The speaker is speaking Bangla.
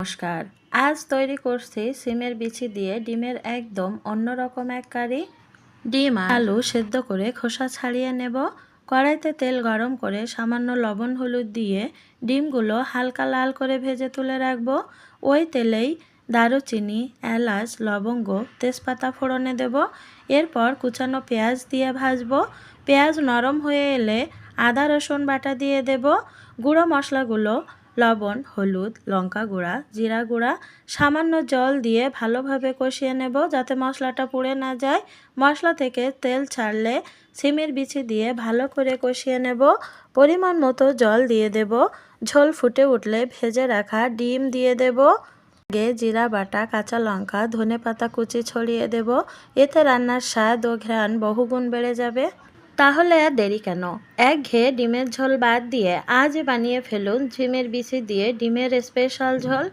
নমস্কার। আজ তৈরি করছি সিমের বিচি দিয়ে ডিমের একদম অন্যরকম এক কারি। ডিম আর আলু সেদ্ধ করে খোসা ছাড়িয়ে নেব। কড়াইতে তেল গরম করে সামান্য লবণ হলুদ দিয়ে ডিমগুলো হালকা লাল করে ভেজে তুলে রাখব। ওই তেলেই দারুচিনি, এলাচ, লবঙ্গ, তেজপাতা ফোড়নে দেব। এরপর কুচানো পেঁয়াজ দিয়ে ভাজবো। পেঁয়াজ নরম হয়ে এলে আদা রসুন বাটা দিয়ে দেব। গুঁড়ো মশলাগুলো লবণ, হলুদ, লঙ্কা গুঁড়া, জিরা গুঁড়া, সামান্য জল দিয়ে ভালোভাবে কষিয়ে নেব যাতে মশলাটা পুড়ে না যায়। মশলা থেকে তেল ছাড়লে সিমের বিচি দিয়ে ভালো করে কষিয়ে নেব। পরিমাণ মতো জল দিয়ে দেব। ঝোল ফুটে উঠলে ভেজে রাখা ডিম দিয়ে দেব। জিরা বাটা, কাঁচা লঙ্কা, ধনেপাতা কুচি ছড়িয়ে দেব। এতে রান্নার স্বাদ ও ঘ্রাণ বহুগুণ বেড়ে যাবে। তাহলে আর দেরি কেন, একঘেয়ে ডিমের ঝোল বাদ দিয়ে আজই বানিয়ে ফেলুন সিমের বিচি দিয়ে ডিমের স্পেশাল ঝোল।